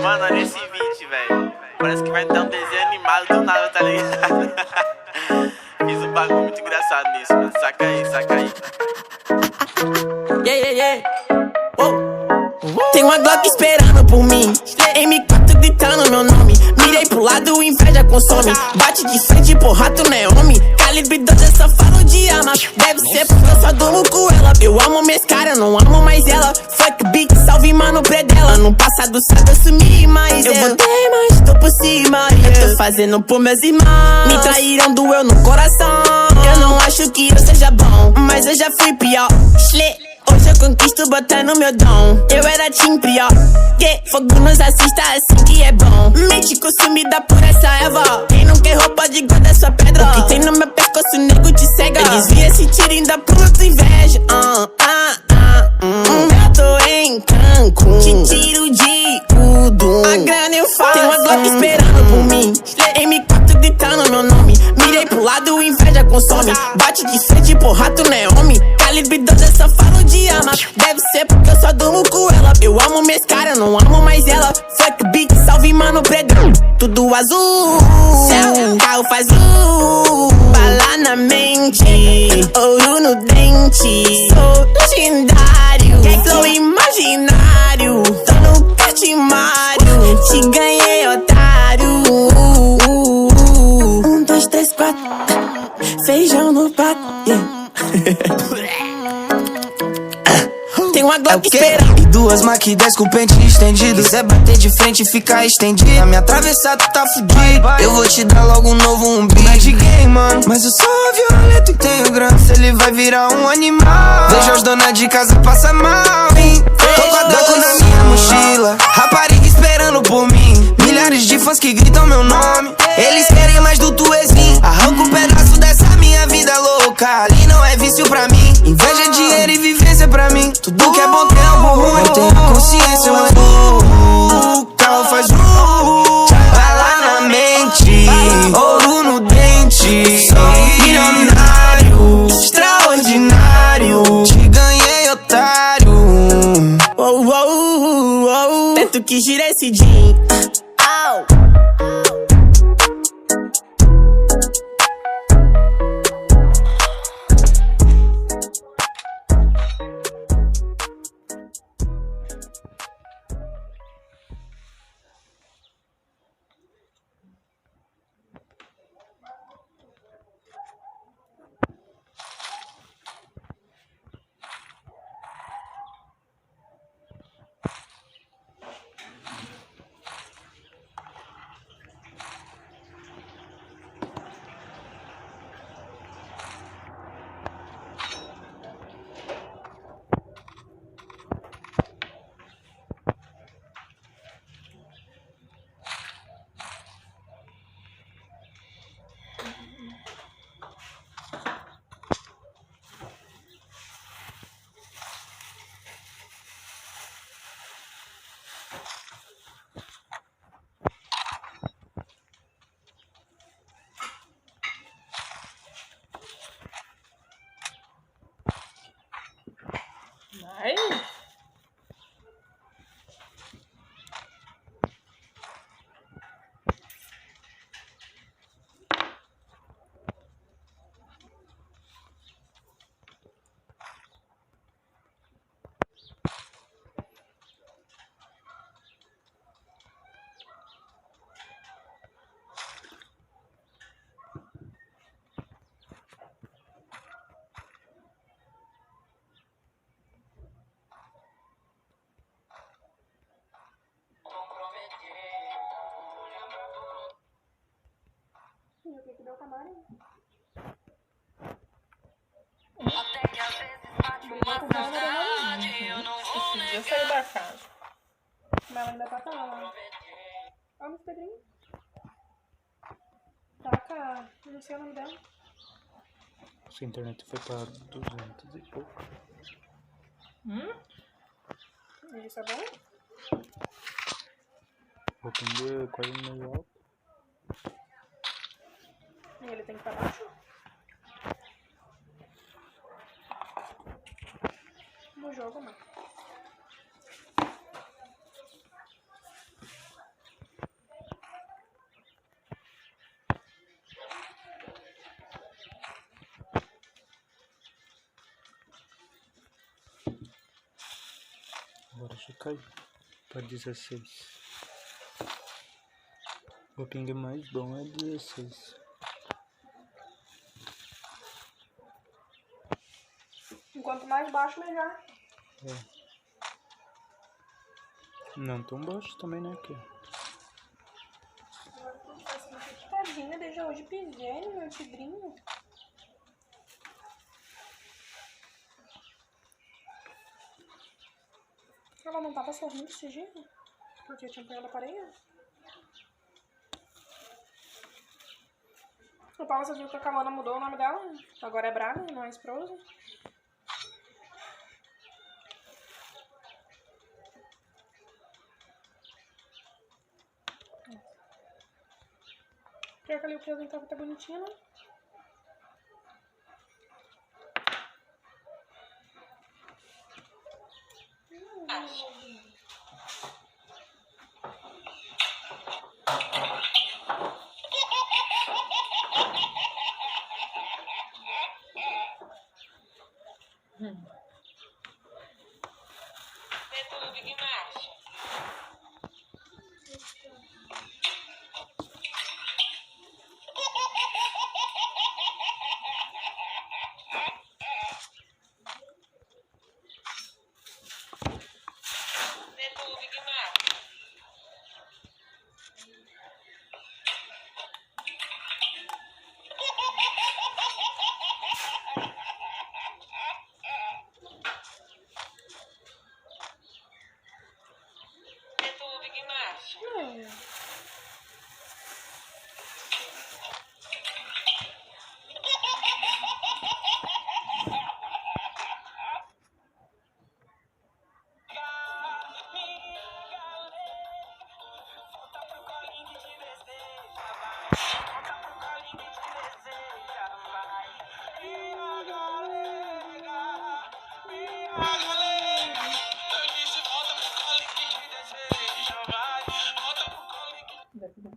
Mano, olha esse beat, velho. Parece que vai dar um desenho animado do nada, tá ligado? Fiz um bagulho muito engraçado nisso, mano. Saca aí, saca aí. Yeah, yeah, yeah. Tem uma Glock esperando por mim, M4 gritando meu nome. Mirei pro lado, inveja consome. Bate de frente, porra, tu não é homem. Calibre 12, eu só falo de arma. Deve ser porque eu só durmo com ela. Eu amo minhas caras, não amo mais ela. Fuck beat, salve mano predela. No passado sabe eu sumi, mas eu botei, mas tô por cima. Eu tô fazendo por meus irmãos. Me traíram, doeu no coração. Eu não acho que eu seja bom, mas eu já fui pior. Hoje eu conquisto botando meu dom. Eu era team pior, fogo nos assista assim que é bom. Mente consumida por essa erva. Quem não quer roupa de guarda sua pedra. O que tem no meu pescoço, nego te cega. Desvia esse tiro, ainda pronto inveja. Eu tô em Cancún, te tiro de tudo. A grana eu faço. Tem uma Glock esperando por mim, M4 gritando meu nome. Mirei pro lado, inveja consome. Bate de frente, porra, tu não é homem. Calibre 12, eu só falo de arma. Deve ser porque eu só durmo com ela. Eu amo minhas caras, não amo mais ela. Fuck beat, salve mano predão. Tudo azul, céu, carro faz bala na mente, ouro no dente. Sou legendário, flow imaginário. Tô no catimário, te ganhei, otário. 1, 2, 3, 4, feijão no prato, Tem uma Glock esperando. E duas Mach 10 com o pente estendido. Quiser bater de frente, fica estendido. A me atravessar, tu tá fudido. Eu vou te dar logo um novo umbigo. Não é de game, mano, mas eu sou violento e tenho grana. Se ele vai virar um animal. Vejo as donas de casa passa mal, hein? Tô com a Draco na minha mochila. Rapariga esperando por mim. Milhares de fãs que gritam meu nome. Eles querem mais do Tuezinho. Arranca um pedaço dessa minha vida louca. Ali não é vício pra mim. Inveja, dinheiro e vivência pra mim. Tudo que é bom tem algo ruim. Eu tenho consciência, mas o carro faz bala na mente, ouro no dente. Sou milionário, extraordinário. Te ganhei, otário. Teto que gira esse jean. O que que deu camarim? Até que às vezes bate uma saudade. Eu não vou negar. Eu saí da casa. Mas ela ainda tá lá. Ó, Miss Pedrinho. Taca. Não sei o nome dela. Sua internet foi pra 200 e pouco. Isso é bom? O Rotundo é quase meio alto. E ele tem que estar baixo? No jogo, mano. Agora já caiu para 16. O ping mais bom é 16. Enquanto mais baixo, melhor. É. Não tão baixo também, né? Aqui. Agora tudo tá assim, que tadinha, desde hoje pisei no meu tigrinho. Ela não tava sorrindo desse jeito? Porque eu tinha pegado a parede? O Paulo, você viu que a Camana mudou o nome dela? Agora é Braga, não é Esprosa. Pior que ali o Pedro tava até bonitinho, né?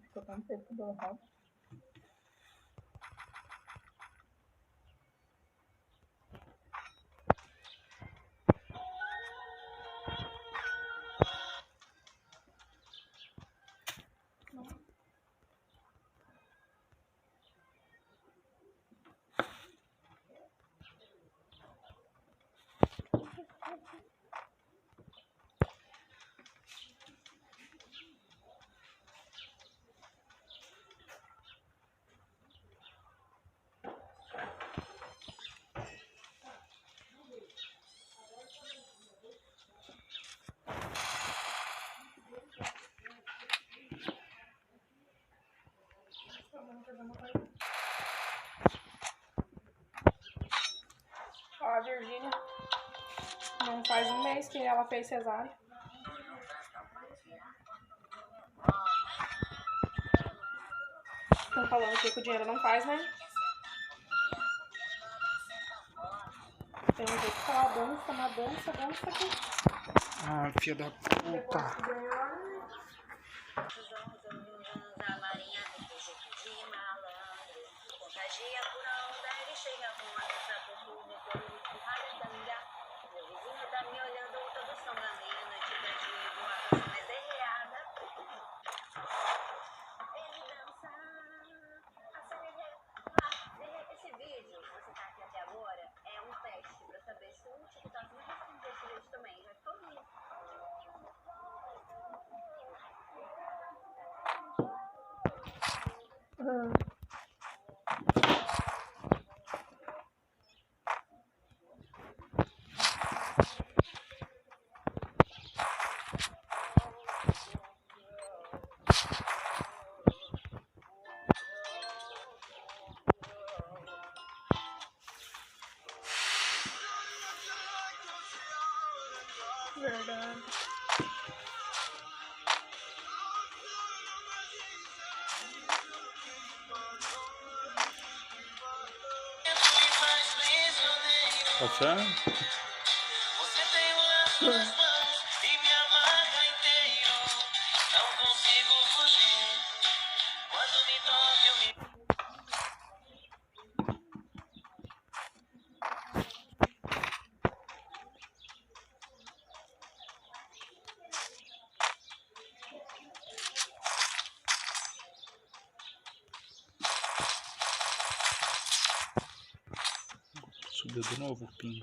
Ficou tanto tempo do errado. Ó, a Virgínia, não faz um mês que ela fez cesárea. Estão falando que o dinheiro não faz, né? Tem um jeito que ela dança, uma dança aqui. Ah, filha da puta. Verdade. Passando? Você tem um laço nas mãos e me amarra inteiro. Não consigo fugir. Quando me toca eu me... Subiu de novo o ping.